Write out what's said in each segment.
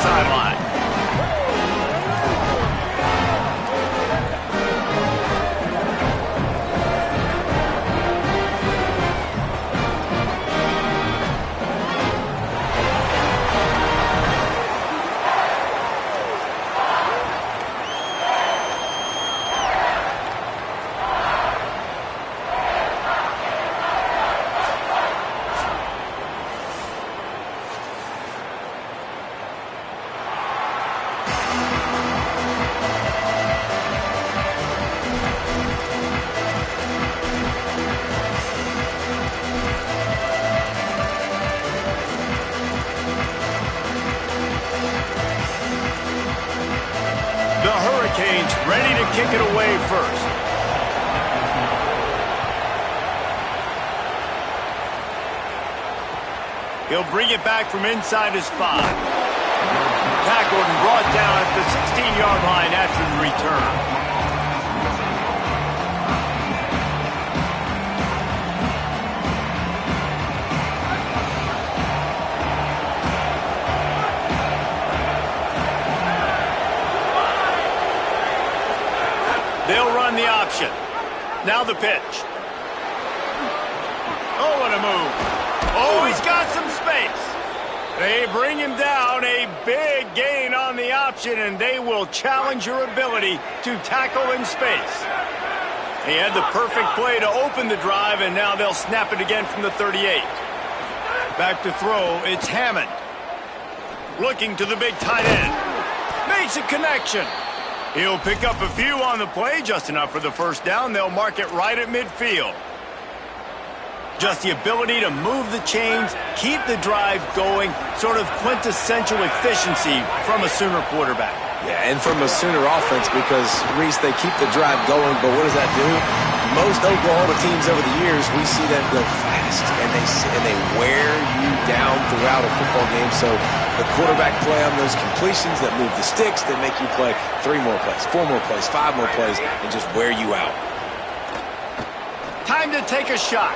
sideline. Ready to kick it away first. He'll bring it back from inside his 5. Tackled and brought down at the 16-yard line after the return. They'll run the option. Now the pitch. Oh, what a move. Oh, he's got some space. They bring him down. A big gain on the option, and they will challenge your ability to tackle in space. He had the perfect play to open the drive, and now they'll snap it again from the 38. Back to throw, it's Hammond. Looking to the big tight end. Makes a connection. He'll pick up a few on the play, just enough for the first down. They'll mark it right at midfield. Just the ability to move the chains, keep the drive going, sort of quintessential efficiency from a Sooner quarterback. Yeah, and from a Sooner offense because, Reese, they keep the drive going, but what does that do? Most Oklahoma teams over the years, we see them go fast, and they wear you down throughout a football game. So the quarterback play on those completions that move the sticks, that make you play 3 more plays, 4 more plays, 5 more plays, and just wear you out. Time to take a shot.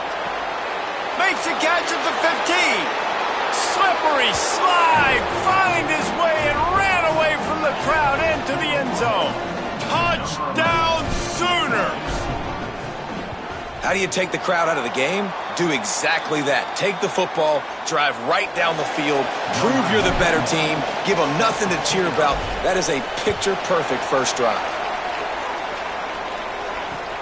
Makes a catch at the 15. Slippery slide, find his way and ran away from the crowd into the end zone. Touchdown Sooners! How do you take the crowd out of the game? Do exactly that. Take the football, drive right down the field, prove you're the better team, give them nothing to cheer about. That is a picture-perfect first drive.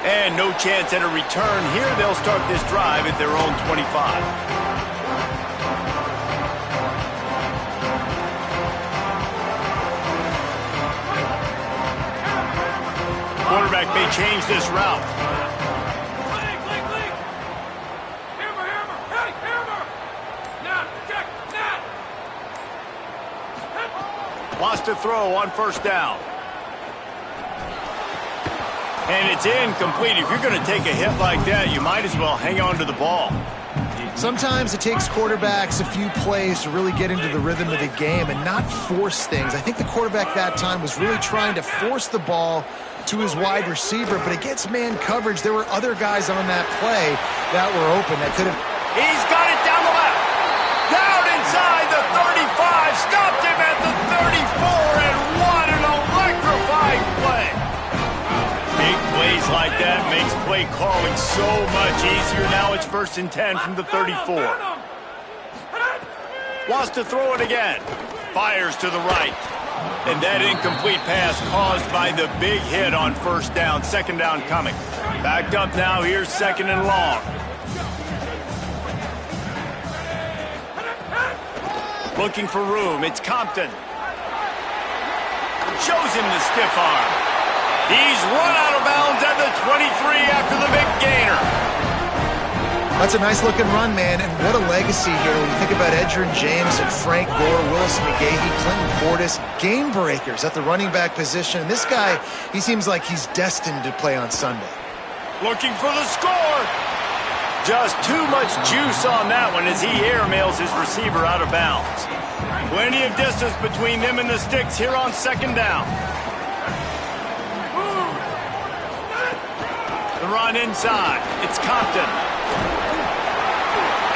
And no chance at a return here. They'll start this drive at their own 25. Quarterback may change this route. Wants to throw on first down. And it's incomplete. If you're going to take a hit like that, you might as well hang on to the ball. Sometimes it takes quarterbacks a few plays to really get into the rhythm of the game and not force things. I think the quarterback that time was really trying to force the ball to his wide receiver, but against man coverage, there were other guys on that play that were open that could have... He's got it down the left. Down inside the 35. Stopped him at the 34, and what an electrifying play. Big plays like that makes play calling so much easier. Now it's 1st and 10 from the 34. Wants to throw it again. Fires to the right. And that incomplete pass caused by the big hit on first down. Second down coming. Backed up now. Here's 2nd and long. Looking for room. It's Compton. Shows him the stiff arm. He's run out of bounds at the 23 after the big gainer. That's a nice-looking run, man, and what a legacy here. When you think about Edgerrin James and Frank Gore, Willis McGahee, Clinton Portis, game breakers at the running back position. And this guy, he seems like he's destined to play on Sunday. Looking for the score. Just too much juice on that one as he airmails his receiver out of bounds. Plenty of distance between them and the sticks here on 2nd down. The run inside. It's Compton.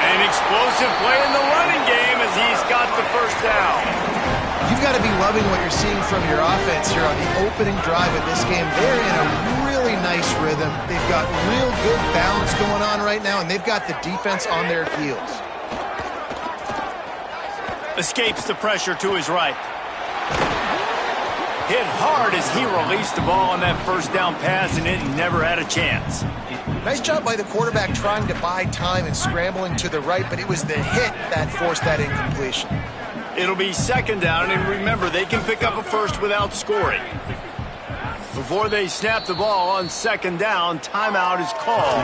An explosive play in the running game as he's got the first down. You've got got to be loving what you're seeing from your offense here on the opening drive of this game. They're in a really nice rhythm. They've got real good balance going on right now, and they've got the defense on their heels. Escapes the pressure to his right. Hit hard as he released the ball on that first down pass, and it never had a chance. Nice job by the quarterback trying to buy time and scrambling to the right, but it was the hit that forced that incompletion. It'll be second down, and remember, they can pick up a first without scoring. Before they snap the ball on second down, timeout is called.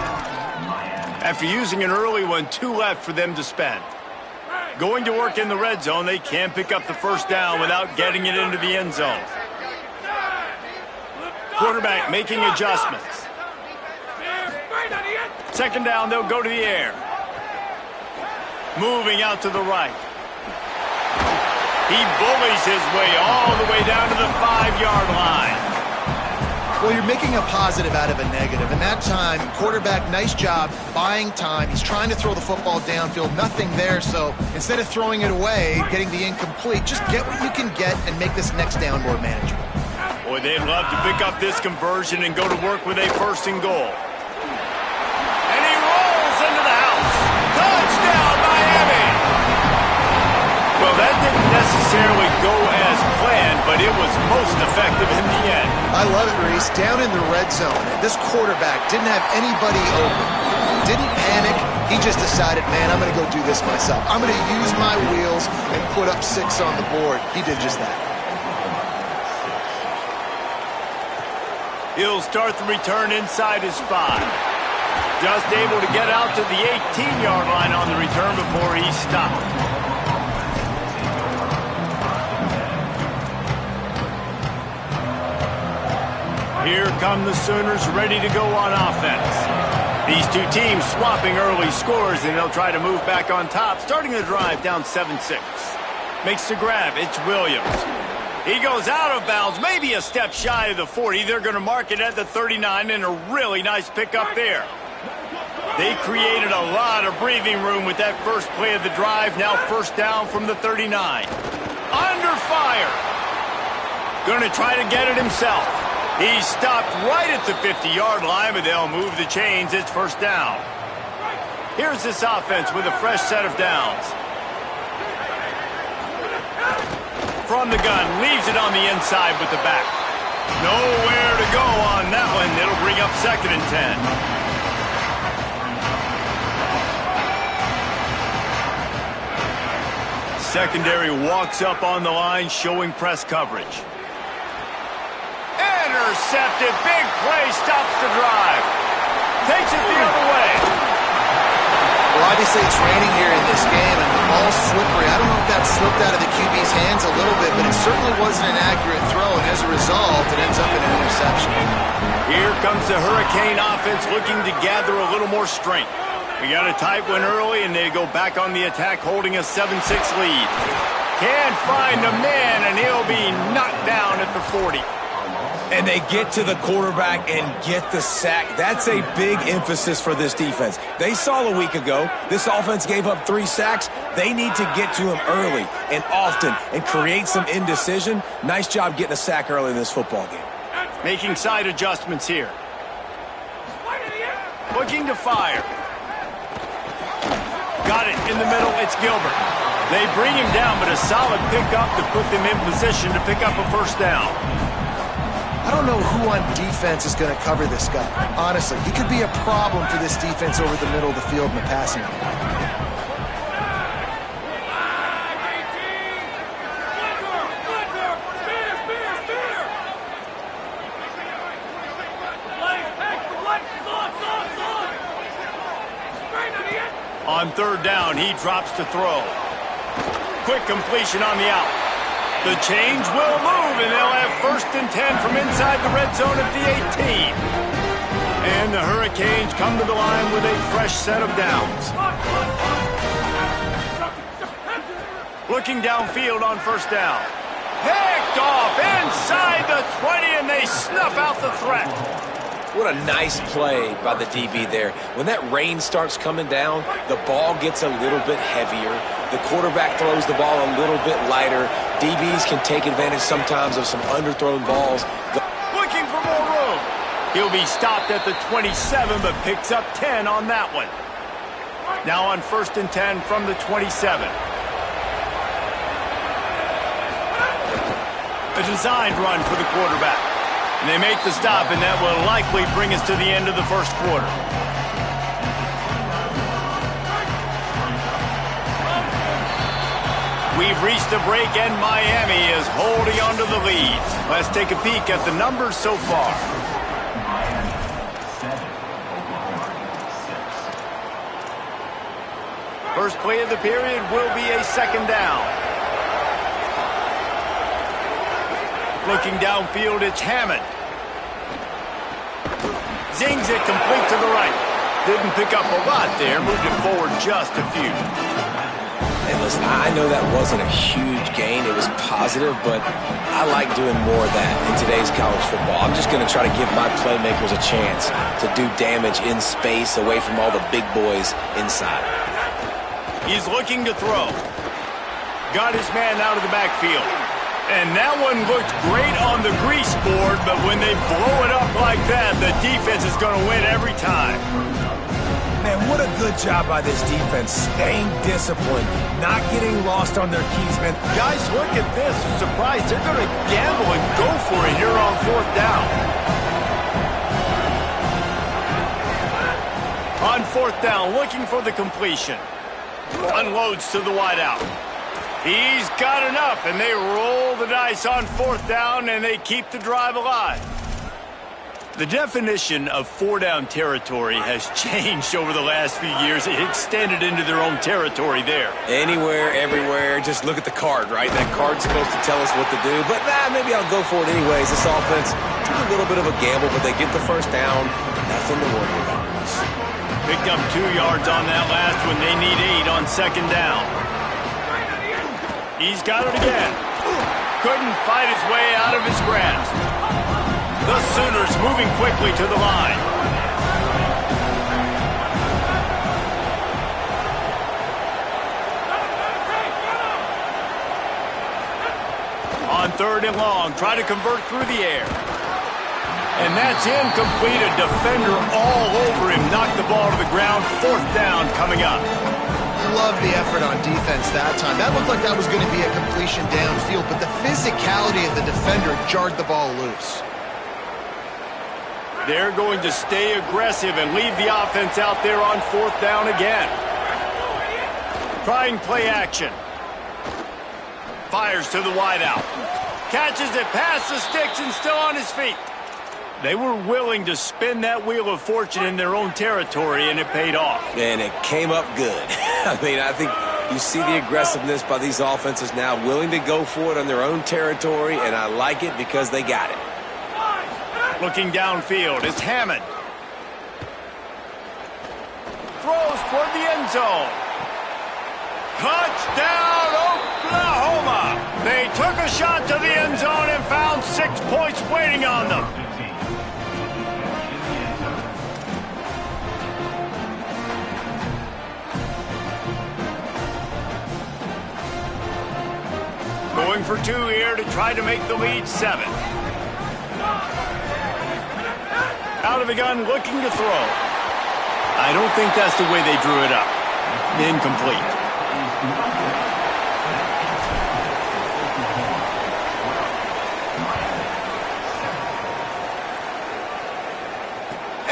After using an early one, 2 left for them to spend. Going to work in the red zone, they can't pick up the first down without getting it into the end zone. Quarterback making adjustments. Second down, they'll go to the air. Moving out to the right. He bullies his way all the way down to the 5-yard line. Well, you're making a positive out of a negative. And that time, quarterback, nice job buying time. He's trying to throw the football downfield. Nothing there, so instead of throwing it away, getting the incomplete, just get what you can get and make this next down more manageable. Boy, they'd love to pick up this conversion and go to work with a 1st and goal. And he rolls into the house. Touchdown, Miami! Well, that didn't necessarily go as planned, but it was most effective in the end. I love it, Reese. Down in the red zone, this quarterback didn't have anybody open. Didn't panic. He just decided, man, I'm going to go do this myself. I'm going to use my wheels and put up 6 on the board. He did just that. He'll start the return inside his 5. Just able to get out to the 18-yard line on the return before he stopped. Here come the Sooners ready to go on offense. These two teams swapping early scores, and they'll try to move back on top, starting the drive down 7-6. Makes the grab. It's Williams. He goes out of bounds, maybe a step shy of the 40. They're going to mark it at the 39, and a really nice pickup there. They created a lot of breathing room with that first play of the drive. Now 1st down from the 39. Under fire. Going to try to get it himself. He stopped right at the 50-yard line, but they'll move the chains. It's 1st down. Here's this offense with a fresh set of downs. From the gun, leaves it on the inside with the back. Nowhere to go on that one. It'll bring up 2nd and 10. Secondary walks up on the line, showing press coverage. Intercepted. Big play. Stops the drive. Takes it the other way. Well, obviously it's raining here in this game, and the ball's slippery. I don't know if that slipped out of the QB's hands a little bit, but it certainly wasn't an accurate throw, and as a result, it ends up in an interception. Here comes the Hurricane offense looking to gather a little more strength. We got a tight one early, and they go back on the attack, holding a 7-6 lead. Can't find a man, and he'll be knocked down at the 40. And they get to the quarterback and get the sack. That's a big emphasis for this defense. They saw a week ago, this offense gave up 3 sacks. They need to get to him early and often and create some indecision. Nice job getting a sack early in this football game. Making side adjustments here. Looking to fire. Got it in the middle. It's Gilbert. They bring him down, but a solid pickup to put them in position to pick up a 1st down. I don't know who on defense is going to cover this guy. Honestly, he could be a problem for this defense over the middle of the field in the passing game. On 3rd down, he drops to throw. Quick completion on the out. The change will move, and they'll have 1st and 10 from inside the red zone at the 18. And the Hurricanes come to the line with a fresh set of downs. Looking downfield on 1st down. Picked off inside the 20, and they snuff out the threat. What a nice play by the DB there. When that rain starts coming down, the ball gets a little bit heavier. The quarterback throws the ball a little bit lighter. DBs can take advantage sometimes of some underthrown balls. Looking for more room. He'll be stopped at the 27, but picks up 10 on that one. Now on 1st and 10 from the 27. A designed run for the quarterback. And they make the stop, and that will likely bring us to the end of the first quarter. We've reached the break, and Miami is holding on to the lead. Let's take a peek at the numbers so far. First play of the period will be a 2nd down. Looking downfield, it's Hammond. Zings it complete to the right. Didn't pick up a lot there, moved it forward just a few. And listen, I know that wasn't a huge gain. It was positive, but I like doing more of that in today's college football. I'm just going to try to give my playmakers a chance to do damage in space away from all the big boys inside. He's looking to throw. Got his man out of the backfield. And that one looked great on the grease board, but when they blow it up like that, the defense is going to win every time. Man, what a good job by this defense, staying disciplined, not getting lost on their keys, man. Guys, look at this. I'm surprised they're going to gamble and go for it here on 4th down. On 4th down, looking for the completion. Unloads to the wideout. He's got enough, and they roll the dice on 4th down, and they keep the drive alive. The definition of 4-down territory has changed over the last few years. It extended into their own territory there. Anywhere, everywhere, just look at the card, right? That card's supposed to tell us what to do, but maybe I'll go for it anyways. This offense took a little bit of a gamble, but they get the 1st down. Nothing to worry about. Picked up 2 yards on that last one. They need 8 on 2nd down. He's got it again. Couldn't fight his way out of his grasp. The Sooners moving quickly to the line. On 3rd and long, try to convert through the air. And that's incomplete. A defender all over him. Knocked the ball to the ground. 4th down coming up. Love the effort on defense that time. That looked like that was going to be a completion downfield, but the physicality of the defender jarred the ball loose. They're going to stay aggressive and leave the offense out there on 4th down again. Trying play action. Fires to the wideout. Catches it past the sticks and still on his feet. They were willing to spin that wheel of fortune in their own territory, and it paid off. And it came up good. I mean, I think you see the aggressiveness by these offenses now, willing to go for it on their own territory, and I like it because they got it. Looking downfield is Hammond. Throws toward the end zone. Touchdown, Oklahoma! They took a shot to the end zone and found 6 points waiting on them. Going for 2 here to try to make the lead 7. Out of the gun, looking to throw. I don't think that's the way they drew it up. Incomplete.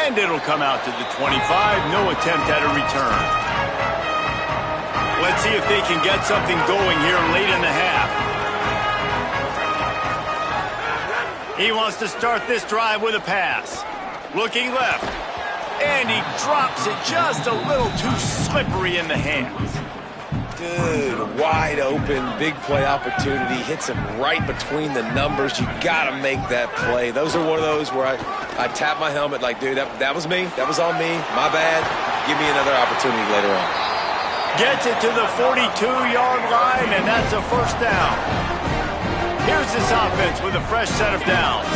And it'll come out to the 25. No attempt at a return. Let's see if they can get something going here late in the half. He wants to start this drive with a pass. Looking left. And he drops it just a little too slippery in the hands. Good, wide open, big play opportunity. Hits him right between the numbers. You got to make that play. Those are one of those where I tap my helmet like, dude, that was me. That was on me. My bad. Give me another opportunity later on. Gets it to the 42-yard line, and that's a 1st down. Here's this offense with a fresh set of downs.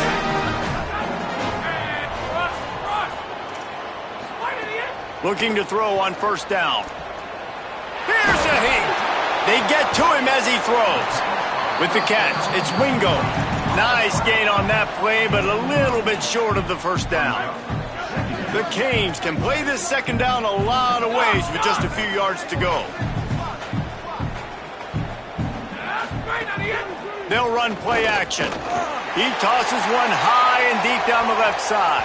Looking to throw on 1st down. Here's a heat. They get to him as he throws. With the catch, it's Wingo. Nice gain on that play, but a little bit short of the first down. The Canes can play this second down a lot of ways with just a few yards to go. They'll run play action. He tosses one high and deep down the left side.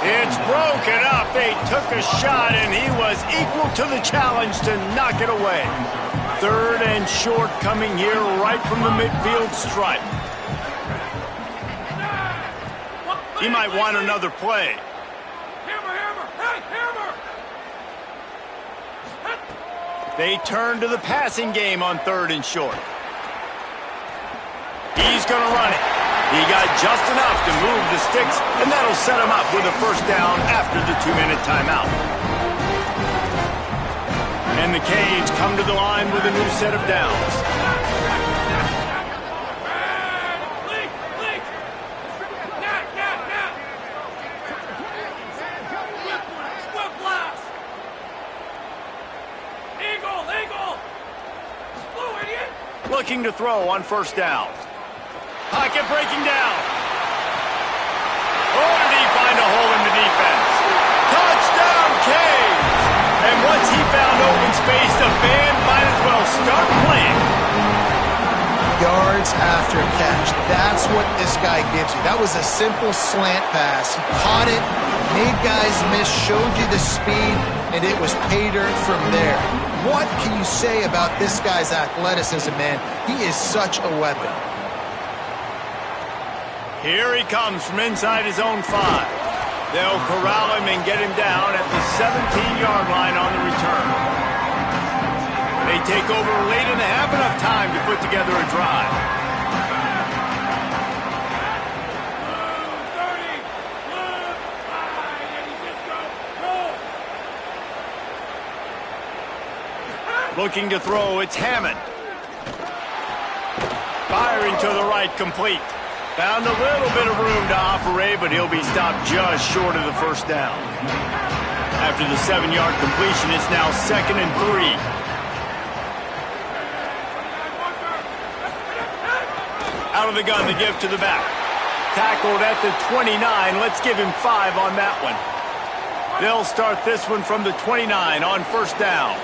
It's broken up. They took a shot, and he was equal to the challenge to knock it away. 3rd and short coming here right from the midfield stripe. He might want another play. They turn to the passing game on 3rd and short. He's going to run it. He got just enough to move the sticks, and that'll set him up with a first down after the 2-minute timeout. And the Canes come to the line with a new set of downs. Looking to throw on first down. Pocket breaking down. Oh, did he find a hole in the defense? Touchdown, Canes! And once he found open space, the band might as well start playing. Yards after catch. That's what this guy gives you. That was a simple slant pass. He caught it, made guys miss, showed you the speed, and it was pay dirt from there. What can you say about this guy's athleticism, man? He is such a weapon. Here he comes from inside his own 5. They'll corral him and get him down at the 17-yard line on the return. They take over late in the half, enough time to put together a drive. Looking to throw, it's Hammond. Firing to the right, complete. Found a little bit of room to operate, but he'll be stopped just short of the first down. After the 7-yard completion, it's now 2nd and 3. Out of the gun, the give to the back. Tackled at the 29. Let's give him 5 on that one. They'll start this one from the 29 on first down.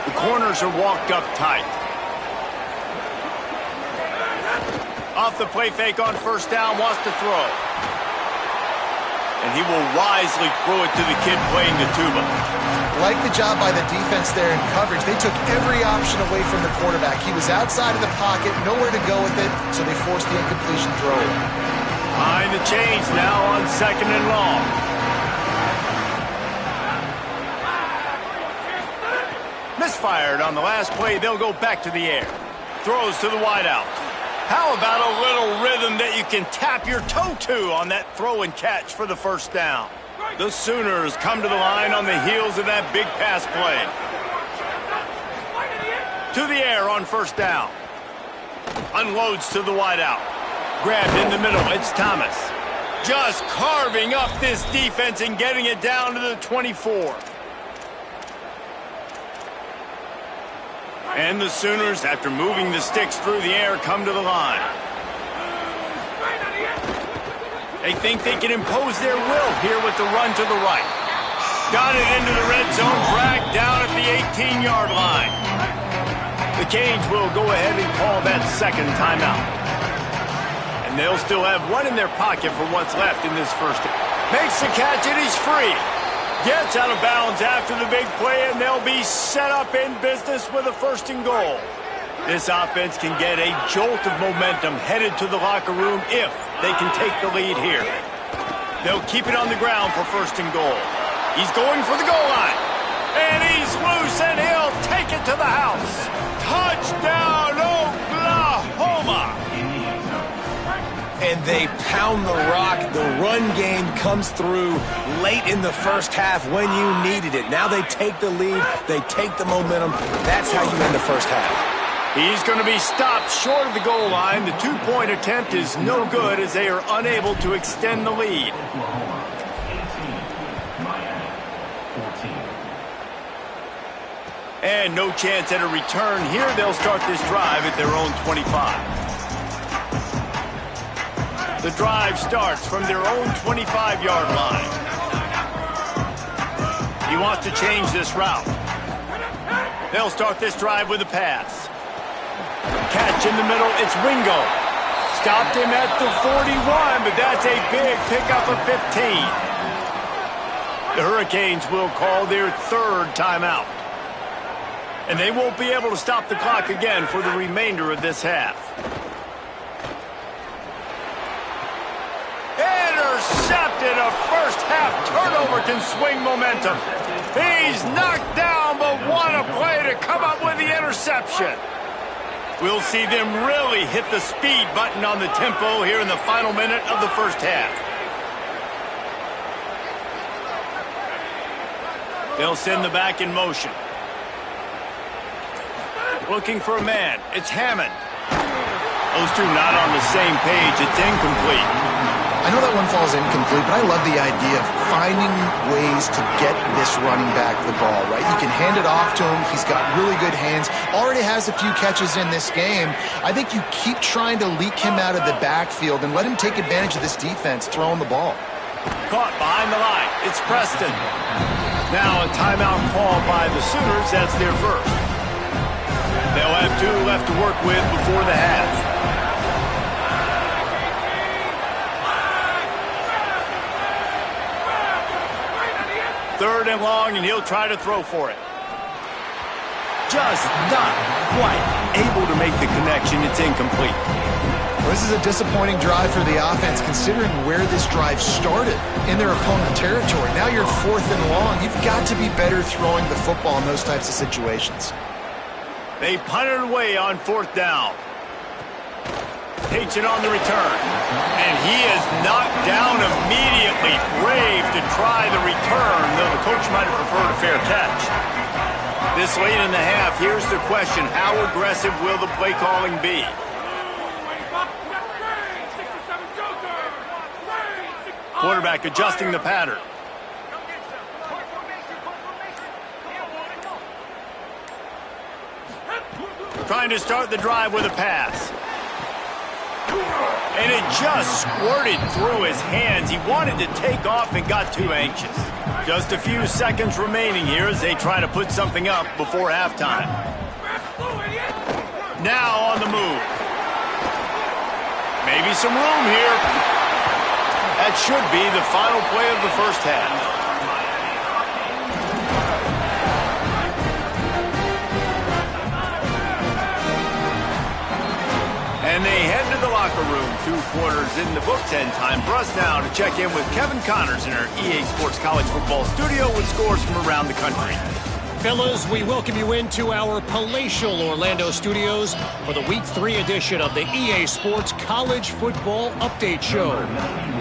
The corners are walked up tight. Off the play fake on first down, wants to throw. And he will wisely throw it to the kid playing the tuba. Like the job by the defense there in coverage. They took every option away from the quarterback. He was outside of the pocket, nowhere to go with it, so they forced the incompletion throw. Behind the chains now on 2nd and long. Misfired on the last play. They'll go back to the air. Throws to the wideout. How about a little rhythm that you can tap your toe to on that throw and catch for the first down? The Sooners come to the line on the heels of that big pass play. To the air on first down. Unloads to the wideout. Grabbed in the middle. It's Thomas. Just carving up this defense and getting it down to the 24. And the Sooners, after moving the sticks through the air, come to the line. They think they can impose their will here with the run to the right. Got it into the red zone, dragged down at the 18-yard line. The Canes will go ahead and call that second timeout. And they'll still have one in their pocket for what's left in this first. Makes the catch and he's free. Gets out of bounds after the big play, and they'll be set up in business with a 1st and goal. This offense can get a jolt of momentum headed to the locker room if they can take the lead here. They'll keep it on the ground for 1st and goal. He's going for the goal line. And he's loose, and he'll take it to the house. Touchdown, Oklahoma! And they pound the rock. The run game comes through late in the first half when you needed it. Now they take the lead. They take the momentum. That's how you end the first half. He's going to be stopped short of the goal line. The 2-point attempt is no good as they are unable to extend the lead. And no chance at a return here. They'll start this drive at their own 25. The drive starts from their own 25-yard line. He wants to change this route. They'll start this drive with a pass. Catch in the middle. It's Wingo. Stopped him at the 41, but that's a big pickup of 15. The Hurricanes will call their third timeout. And they won't be able to stop the clock again for the remainder of this half. Intercepted. A first-half turnover can swing momentum. He's knocked down, but what a play to come up with the interception. We'll see them really hit the speed button on the tempo here in the final minute of the first half. They'll send the back in motion. Looking for a man. It's Hammond. Those two not on the same page. It's incomplete. I know that one falls incomplete, but I love the idea of finding ways to get this running back the ball, right? You can hand it off to him. He's got really good hands. Already has a few catches in this game. I think you keep trying to leak him out of the backfield and let him take advantage of this defense throwing the ball. Caught behind the line. It's Preston. Now a timeout call by the Sooners. That's their first. They'll have 2 left to work with before the half. Third and long, and he'll try to throw for it. Just not quite able to make the connection. It's incomplete. Well, this is a disappointing drive for the offense, considering where this drive started in their opponent territory. Now you're 4th and long. You've got to be better throwing the football in those types of situations. They punted away on 4th down. Takes it on the return. And he is knocked down immediately. Brave to try the return, though the coach might have preferred a fair catch. This late in the half, here's the question. How aggressive will the play calling be? Quarterback adjusting the pattern. Trying to start the drive with a pass. And it just squirted through his hands. He wanted to take off and got too anxious. Just a few seconds remaining here as they try to put something up before halftime. Now on the move. Maybe some room here. That should be the final play of the first half. And they head to the locker room. 2 quarters in the books, and time for us now to check in with Kevin Connors in our EA Sports College Football studio with scores from around the country. Fellas, we welcome you into our palatial Orlando studios for the Week 3 edition of the EA Sports College Football Update Show.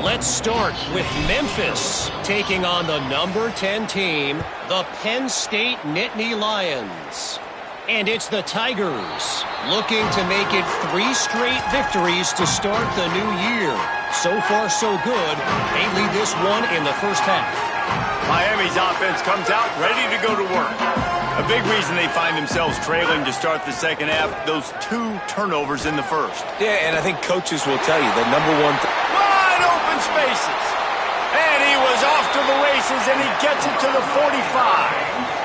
Let's start with Memphis taking on the number 10 team, the Penn State Nittany Lions. And it's the Tigers looking to make it 3 straight victories to start the new year. So far, so good. They lead this one in the first half. Miami's offense comes out ready to go to work. A big reason they find themselves trailing to start the second half, those 2 turnovers in the first. Yeah, and I think coaches will tell you the number one wide open spaces. And he was off to the races, and he gets it to the 45.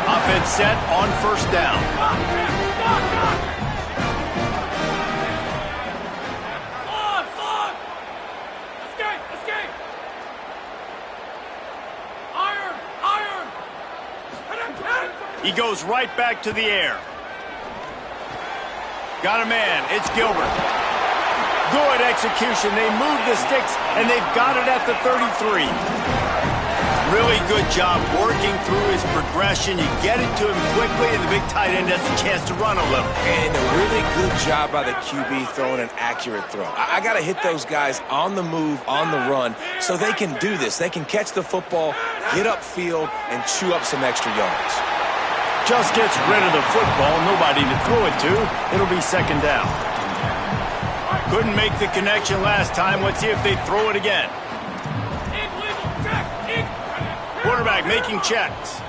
Offense set on first down. Escape! Iron! He goes right back to the air. Got a man. It's Gilbert. Good execution. They move the sticks, and they've got it at the 33. Really good job working through his progression. You get it to him quickly, and the big tight end has a chance to run a little. And a really good job by the QB throwing an accurate throw. I got to hit those guys on the move, on the run, so they can do this. They can catch the football, get upfield, and chew up some extra yards. Just gets rid of the football. Nobody to throw it to. It'll be second down. Couldn't make the connection last time. Let's see if they throw it again. Quarterback making checks.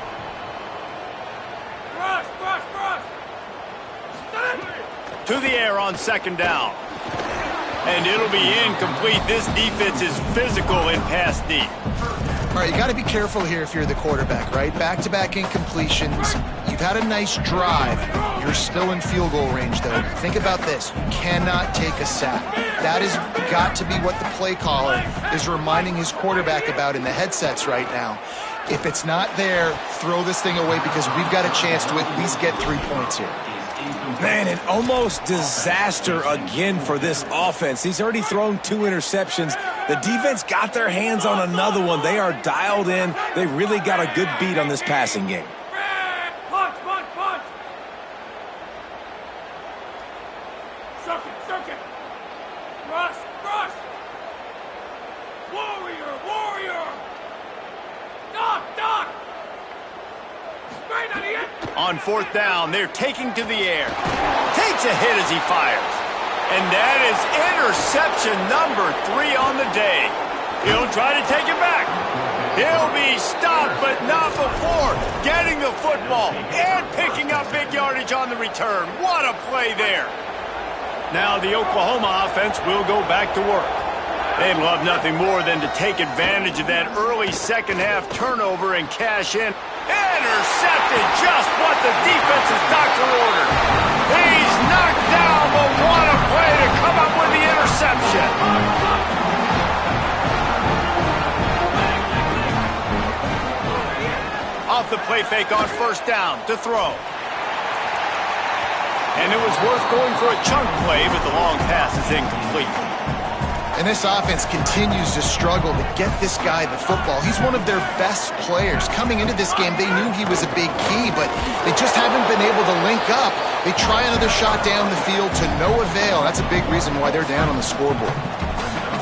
To the air on second down. And it'll be incomplete. This defense is physical in pass deep. All right, you got to be careful here if you're the quarterback, right? Back-to-back incompletions. You've had a nice drive. You're still in field goal range, though. Think about this. You cannot take a sack. That has got to be what the play caller is reminding his quarterback about in the headsets right now. If it's not there, throw this thing away because we've got a chance to at least get 3 points here. Man, an almost disaster again for this offense. He's already thrown 2 interceptions. The defense got their hands on another one. They are dialed in. They really got a good beat on this passing game. Punch, punch, punch! Circuit! Rush! Warrior! Doc! Straight on the end! On fourth down, they're taking to the air. Takes a hit as he fires. And that is interception number 3 on the day. He'll try to take it back. He'll be stopped, but not before getting the football and picking up big yardage on the return. What a play there. Now the Oklahoma offense will go back to work. They'd love nothing more than to take advantage of that early second-half turnover and cash in. Intercepted, just what the defense's doctor ordered. He's knocked down, but what a play to come up with the interception. Off the play fake on first down to throw. And it was worth going for a chunk play, but the long pass is incomplete. And this offense continues to struggle to get this guy the football. He's one of their best players. Coming into this game, they knew he was a big key, but they just haven't been able to link up. They try another shot down the field to no avail. That's a big reason why they're down on the scoreboard.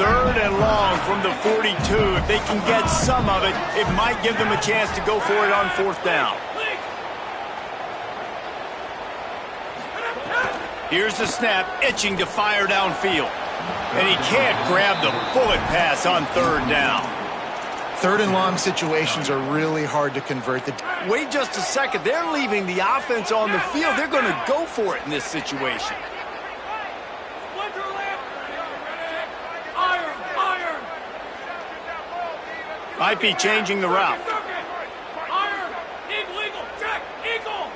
3rd and long from the 42. If they can get some of it, it might give them a chance to go for it on fourth down. Here's the snap, itching to fire downfield. And he can't grab the bullet pass on 3rd down. 3rd and long situations are really hard to convert. Wait just a second. They're leaving the offense on the field. They're going to go for it in this situation. Iron! Might be changing the route. Iron! Eagle! Check! Eagle!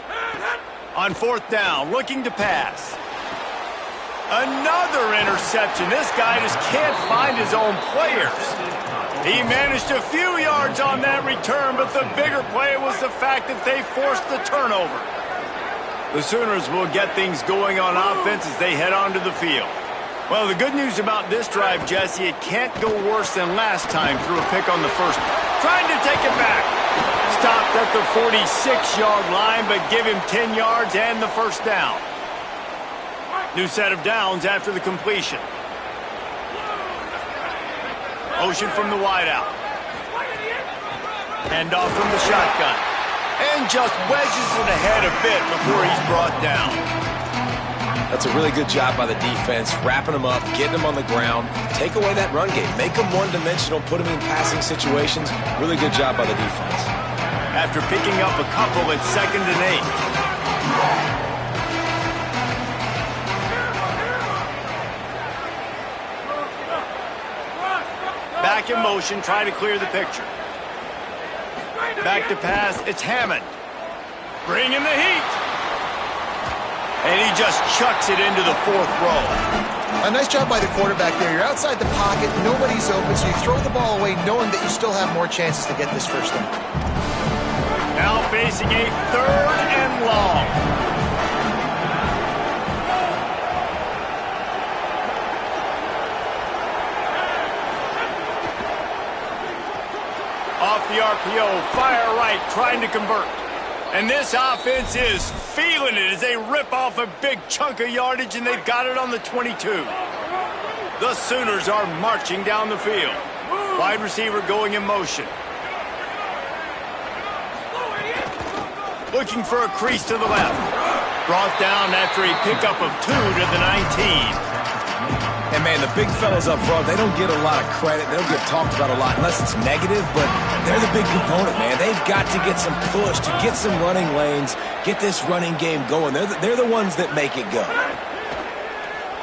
Hit! On fourth down, looking to pass. Another interception. This guy just can't find his own players. He managed a few yards on that return, but the bigger play was the fact that they forced the turnover. The Sooners will get things going on offense as they head onto the field. Well, the good news about this drive, Jesse, it can't go worse than last time through a pick on the first. Trying to take it back. Stopped at the 46-yard line, but give him 10 yards and the first down. New set of downs after the completion. Motion from the wideout. Hand off from the shotgun. And just wedges it ahead a bit before he's brought down. That's a really good job by the defense, wrapping them up, getting them on the ground, take away that run game, make them one-dimensional, put them in passing situations. Really good job by the defense. After picking up a couple at 2nd and 8. Back in motion, trying to clear the picture. Back to pass, it's Hammond. Bringing the heat. And he just chucks it into the 4th row. A nice job by the quarterback there. You're outside the pocket, nobody's open, so you throw the ball away knowing that you still have more chances to get this first down. Now facing a 3rd and long. Off the RPO, fire right, trying to convert. And this offense is feeling it as they rip off a big chunk of yardage, and they've got it on the 22. The Sooners are marching down the field. Wide receiver going in motion. Looking for a crease to the left. Brought down after a pickup of 2 to the 19. And, man, the big fellas up front, they don't get a lot of credit. They don't get talked about a lot unless it's negative, but they're the big component, man. They've got to get some push, to get some running lanes, get this running game going. They're the ones that make it go.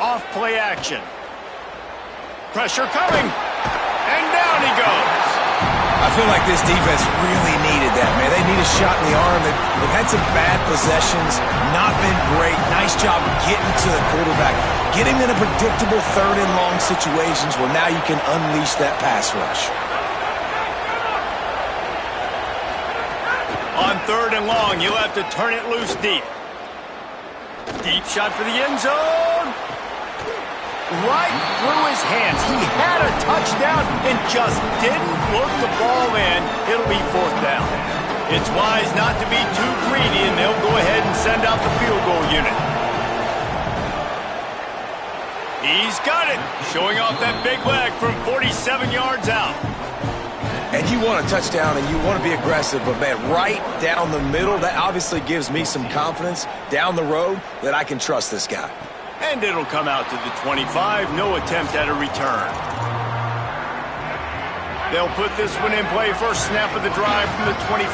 Off play action. Pressure coming. And down he goes. I feel like this defense really needed that, man. They need a shot in the arm. They've had some bad possessions, not been great. Nice job getting to the quarterback, getting in a predictable third and long situations where now you can unleash that pass rush. On third and long, you'll have to turn it loose deep. Deep shot for the end zone. Right through his hands. He had a touchdown and just didn't look the ball in. It'll be fourth down. It's wise not to be too greedy, and they'll go ahead and send out the field goal unit. He's got it. Showing off that big leg from 47 yards out. And you want a touchdown and you want to be aggressive, but, man, right down the middle, that obviously gives me some confidence down the road that I can trust this guy. And it'll come out to the 25. No attempt at a return. They'll put this one in play. First snap of the drive from the 25.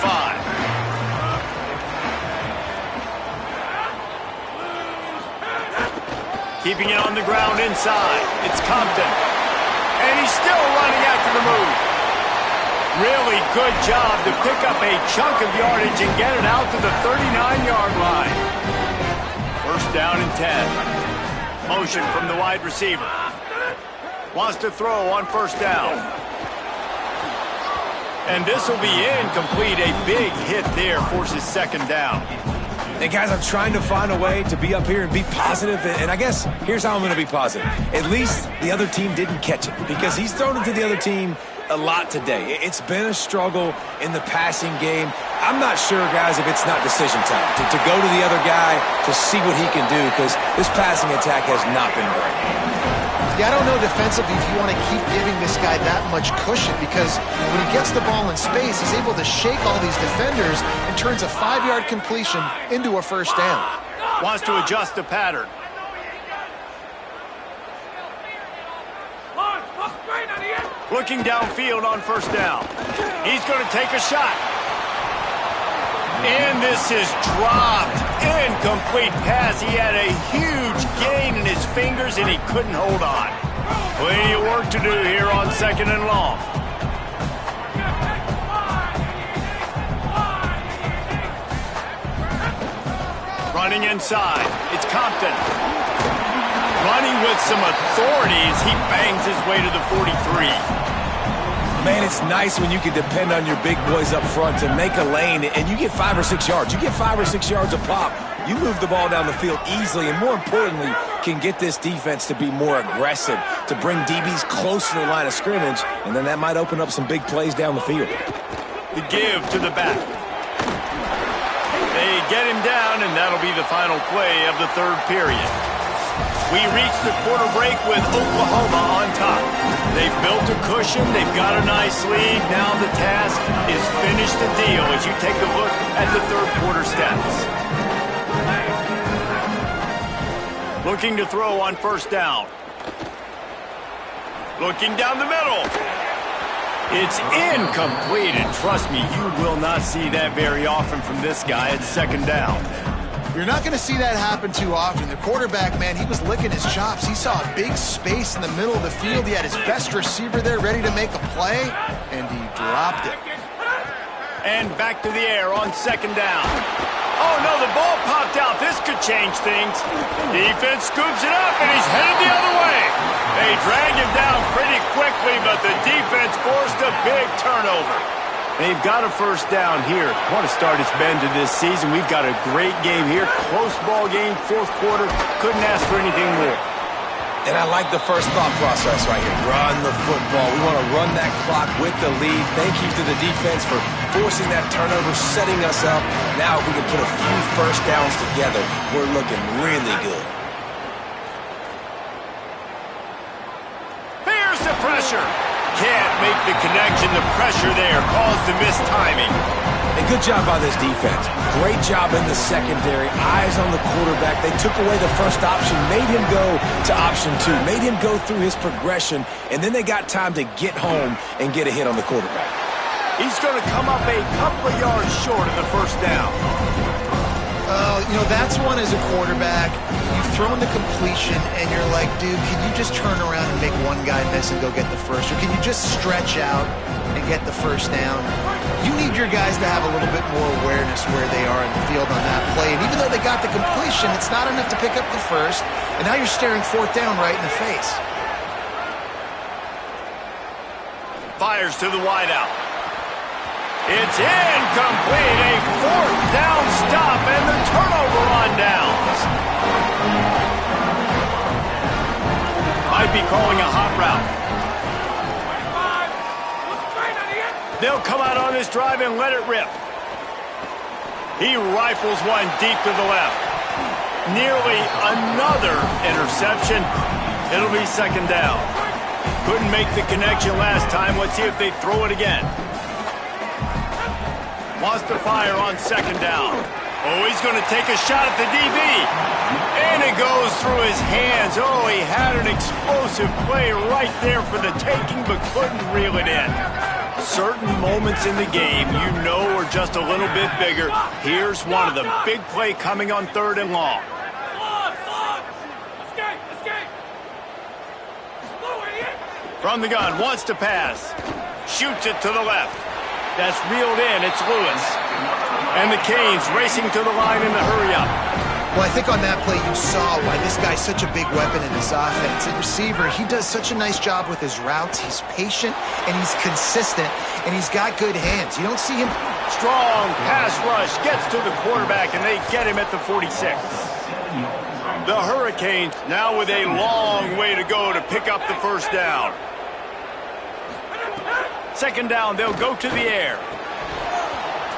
Keeping it on the ground inside. It's Compton. And he's still running after the move. Really good job to pick up a chunk of yardage and get it out to the 39-yard line. First down and 10. Motion from the wide receiver. Wants to throw on first down. And this will be incomplete. A big hit there forces second down. Hey, guys, I'm trying to find a way to be up here and be positive, and I guess here's how I'm going to be positive. At least the other team didn't catch it because he's thrown it to the other team a lot today. It's been a struggle in the passing game. I'm not sure, guys, if it's not decision time to go to the other guy to see what he can do because this passing attack has not been great. Yeah, I don't know defensively if you want to keep giving this guy that much cushion because when he gets the ball in space, he's able to shake all these defenders and turns a 5-yard completion into a first down. Wants to adjust the pattern. Looking downfield on first down. He's going to take a shot. And this is dropped. Incomplete pass. He had a huge gain in his fingers, and he couldn't hold on. Plenty of work to do here on second and long. Running inside. It's Compton. Running with some authority as he bangs his way to the 43. Man, it's nice when you can depend on your big boys up front to make a lane, and you get 5 or 6 yards. You get 5 or 6 yards a pop. You move the ball down the field easily, and more importantly, can get this defense to be more aggressive, to bring DBs close to the line of scrimmage, and then that might open up some big plays down the field. The give to the back. They get him down, and that'll be the final play of the third period. We reach the quarter break with Oklahoma on top. They've built a cushion. They've got a nice lead. Now the task is finish the deal as you take a look at the third quarter stats. Looking to throw on first down. Looking down the middle. It's incomplete, and trust me, you will not see that very often from this guy at second down. You're not going to see that happen too often. The quarterback, man, he was licking his chops. He saw a big space in the middle of the field. He had his best receiver there ready to make a play, and he dropped it. And back to the air on second down. Oh, no, the ball popped out. This could change things. Defense scoops it up, and he's headed the other way. They drag him down pretty quickly, but the defense forced a big turnover. They've got a first down here. What a start it's been to this season. We've got a great game here. Close ball game, fourth quarter. Couldn't ask for anything more. And I like the first thought process right here. Run the football. We want to run that clock with the lead. Thank you to the defense for forcing that turnover, setting us up. Now if we can put a few first downs together, we're looking really good. Here's the pressure. Can't make the connection. The pressure there caused the missed timing. And good job by this defense. Great job in the secondary. Eyes on the quarterback. They took away the first option, made him go to option 2, made him go through his progression, and then they got time to get home and get a hit on the quarterback. He's going to come up a couple of yards short of the first down. You know, that's one as a quarterback. You've thrown the completion, and you're like, dude, can you just turn around and make one guy miss and go get the first? Or can you just stretch out and get the first down? You need your guys to have a little bit more awareness where they are in the field on that play. And even though they got the completion, it's not enough to pick up the first. And now you're staring fourth down right in the face. Fires to the wideout. It's incomplete. A fourth down stop and the turnover on downs. Might be calling a hot route. They'll come out on this drive and let it rip. He rifles one deep to the left. Nearly another interception. It'll be second down. Couldn't make the connection last time. Let's see if they throw it again. Wants to fire on second down. Oh, he's going to take a shot at the DB. And it goes through his hands. Oh, he had an explosive play right there for the taking, but couldn't reel it in. Certain moments in the game you know are just a little bit bigger. Here's one of them. Big play coming on third and long. Escape! From the gun, wants to pass. Shoots it to the left. That's reeled in. It's Lewis. And the Canes racing to the line in the hurry-up. Well, I think on that play you saw why this guy's such a big weapon in this offense. At receiver, he does such a nice job with his routes. He's patient, and he's consistent, and he's got good hands. You don't see him... Strong pass rush gets to the quarterback, and they get him at the 46. The Hurricanes now with a long way to go to pick up the first down. Second down, they'll go to the air.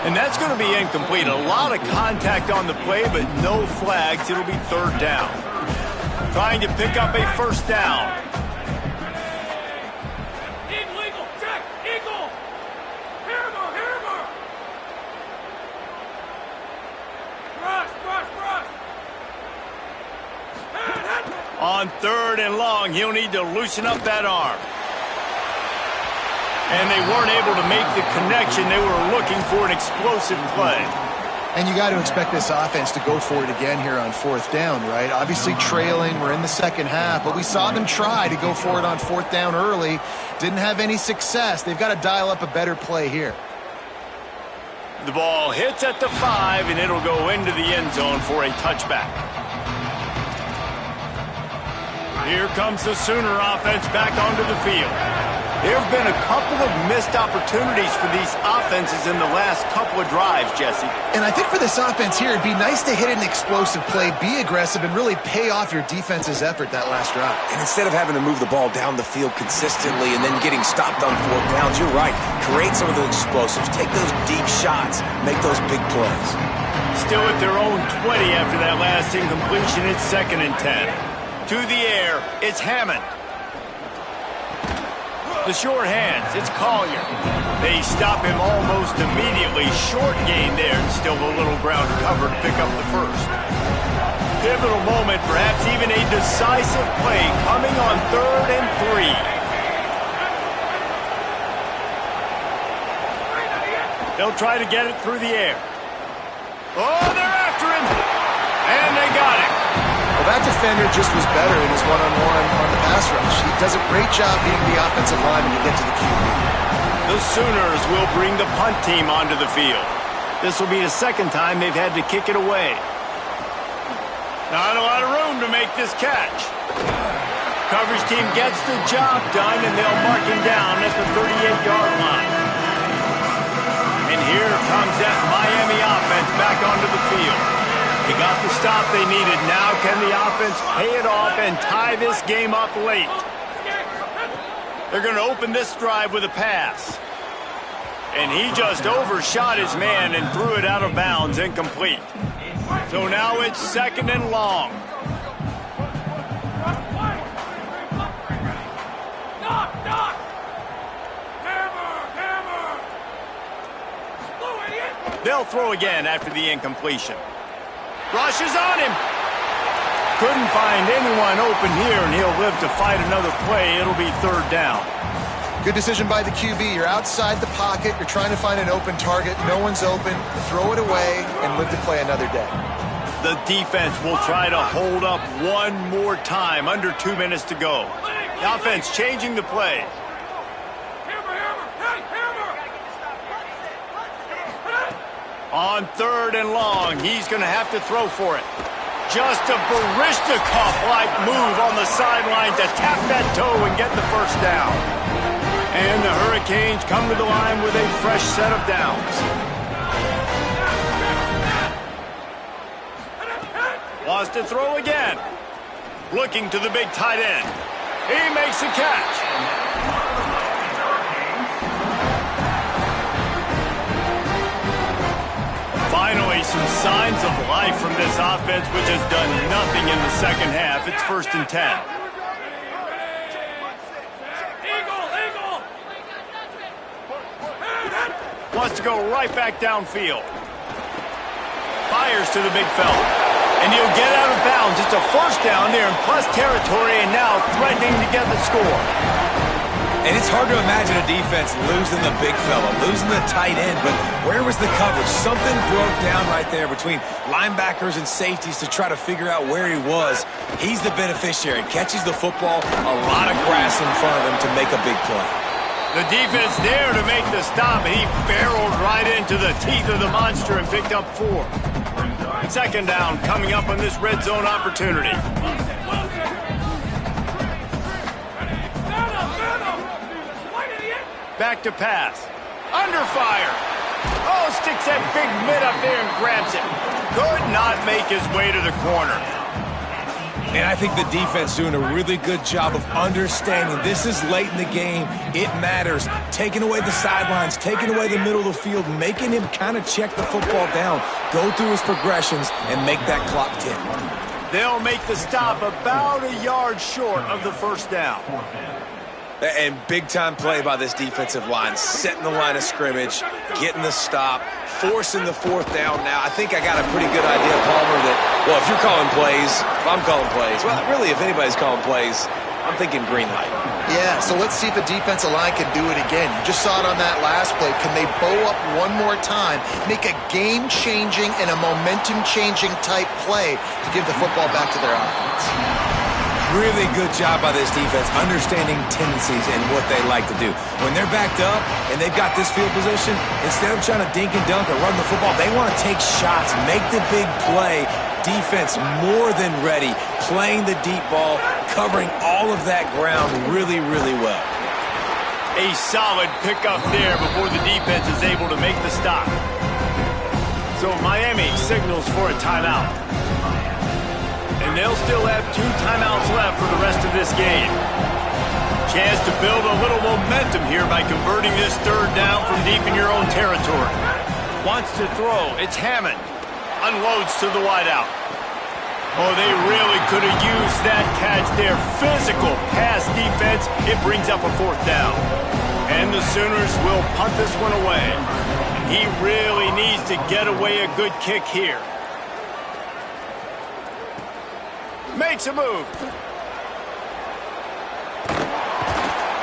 And that's going to be incomplete. A lot of contact on the play, but no flags. It'll be third down. Trying to pick up a first down. Illegal, check, eagle. Hammer. Brush. Head. On third and long, he'll need to loosen up that arm. And they weren't able to make the connection. They were looking for an explosive play. And you got to expect this offense to go for it again here on fourth down, right? Obviously trailing, we're in the second half, but we saw them try to go for it on fourth down early. Didn't have any success. They've got to dial up a better play here. The ball hits at the 5, and it'll go into the end zone for a touchback. Here comes the Sooner offense back onto the field. There have been a couple of missed opportunities for these offenses in the last couple of drives, Jesse. And I think for this offense here, it'd be nice to hit an explosive play, be aggressive, and really pay off your defense's effort that last drive. And instead of having to move the ball down the field consistently and then getting stopped on fourth downs, you're right. Create some of those explosives. Take those deep shots. Make those big plays. Still at their own 20 after that last incompletion. It's second and 10. To the air, it's Hammond. The short hands, it's Collier. They stop him almost immediately. Short gain there, and still a little ground cover to pick up the first. Pivotal moment, perhaps even a decisive play coming on third and 3. They'll try to get it through the air. Oh, they're after him! And they got him. Well, that defender just was better in his one-on-one on the pass rush. He does a great job being the offensive lineman to get to the QB. The Sooners will bring the punt team onto the field. This will be the second time they've had to kick it away. Not a lot of room to make this catch. Coverage team gets the job done, and they'll mark him down at the 38-yard line. And here comes that Miami offense back onto the field. They got the stop they needed. Now can the offense pay it off and tie this game up late? They're going to open this drive with a pass. And he just overshot his man and threw it out of bounds, incomplete. So now it's second and long. Hammer! Blue idiot! They'll throw again after the incompletion. Rushes on him. Couldn't find anyone open here, and he'll live to fight another play. It'll be third down. Good decision by the QB. You're outside the pocket. You're trying to find an open target. No one's open. Throw it away and live to play another day. The defense will try to hold up one more time. Under 2 minutes to go. The offense changing the play. On third and long, he's going to have to throw for it. Just a Barishnikov-like move on the sideline to tap that toe and get the first down. And the Hurricanes come to the line with a fresh set of downs. Wants to throw again. Looking to the big tight end. He makes a catch. Finally, some signs of life from this offense, which has done nothing in the second half. It's 1st and 10. Wants to go right back downfield. Fires to the big fella. And he'll get out of bounds. It's a first down there in plus territory, and now threatening to get the score. And it's hard to imagine a defense losing the big fella, losing the tight end, but where was the coverage? Something broke down right there between linebackers and safeties to try to figure out where he was. He's the beneficiary. Catches the football, a lot of grass in front of him to make a big play. The defense there to make the stop, and he barreled right into the teeth of the monster and picked up 4. Second down coming up on this red zone opportunity. Back to pass. Under fire. Oh, sticks that big mid up there and grabs it. Could not make his way to the corner. And I think the defense doing a really good job of understanding this is late in the game. It matters. Taking away the sidelines, taking away the middle of the field, making him kind of check the football down, go through his progressions, and make that clock tick. They'll make the stop about a yard short of the first down. And big-time play by this defensive line, setting the line of scrimmage, getting the stop, forcing the fourth down now. I think I got a pretty good idea, Palmer, that, well, if you're calling plays, if I'm calling plays, well, really, if anybody's calling plays, I'm thinking green light. Yeah, so let's see if the defensive line can do it again. You just saw it on that last play. Can they bow up one more time, make a game-changing and a momentum-changing type play to give the football back to their offense? Really good job by this defense, understanding tendencies and what they like to do. When they're backed up and they've got this field position, instead of trying to dink and dunk or run the football, they want to take shots, make the big play. Defense more than ready, playing the deep ball, covering all of that ground really, really well. A solid pickup there before the defense is able to make the stop. So Miami signals for a timeout. And they'll still have 2 timeouts left for the rest of this game. Chance to build a little momentum here by converting this third down from deep in your own territory. Wants to throw. It's Hammond. Unloads to the wideout. Oh, they really could have used that catch there. Physical pass defense. It brings up a fourth down. And the Sooners will punt this one away. He really needs to get away a good kick here. Makes a move.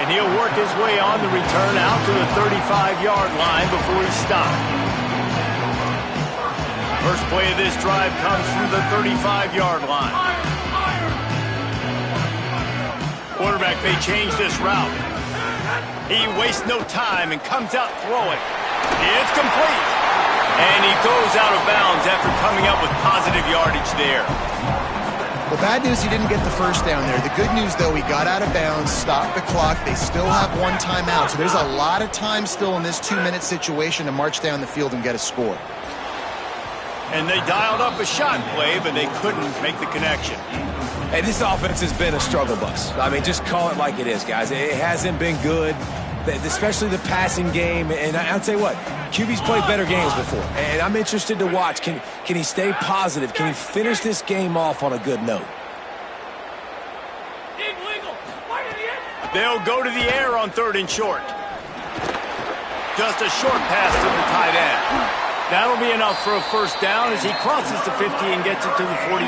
And he'll work his way on the return out to the 35-yard line before he's stopped. First play of this drive comes from the 35-yard line. Quarterback may change this route. He wastes no time and comes out throwing. It's complete. And he goes out of bounds after coming up with positive yardage there. The bad news, he didn't get the first down there. The good news, though, he got out of bounds, stopped the clock. They still have 1 timeout. So there's a lot of time still in this 2-minute situation to march down the field and get a score. And they dialed up a shot play, but they couldn't make the connection. Hey, this offense has been a struggle bus. I mean, just call it like it is, guys. It hasn't been good, especially the passing game. And I'll tell you what, QB's played better games before. And I'm interested to watch. Can he stay positive? Can he finish this game off on a good note? They'll go to the air on 3rd and short. Just a short pass to the tight end. That'll be enough for a first down as he crosses the 50 and gets it to the 48.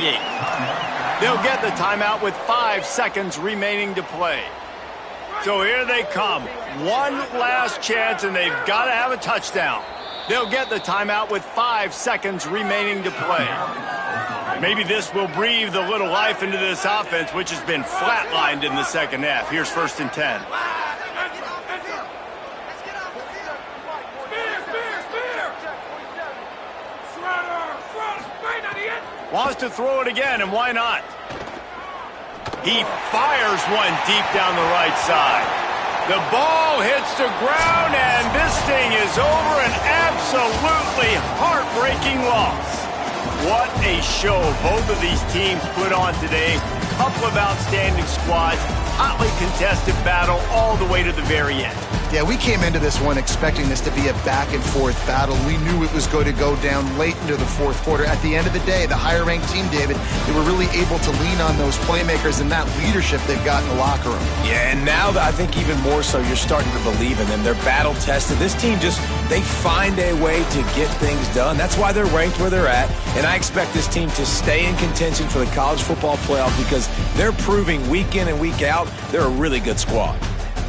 They'll get the timeout with 5 seconds remaining to play. So here they come. One last chance, and they've got to have a touchdown. They'll get the timeout with 5 seconds remaining to play. Maybe this will breathe a little life into this offense, which has been flatlined in the second half. Here's 1st and 10. Wants to throw it again, and why not? He fires one deep down the right side. The ball hits the ground, and this thing is over. An absolutely heartbreaking loss. What a show both of these teams put on today. Couple of outstanding squads. Hotly contested battle all the way to the very end. Yeah, we came into this one expecting this to be a back-and-forth battle. We knew it was going to go down late into the fourth quarter. At the end of the day, the higher-ranked team, David, they were really able to lean on those playmakers and that leadership they've got in the locker room. Yeah, and now I think even more so, you're starting to believe in them. They're battle-tested. This team they find a way to get things done. That's why they're ranked where they're at, and I expect this team to stay in contention for the college football playoff because they're proving week in and week out they're a really good squad.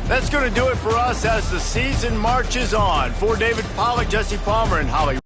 That's going to do it for us as the season marches on. For David Pollack, Jesse Palmer, and Holly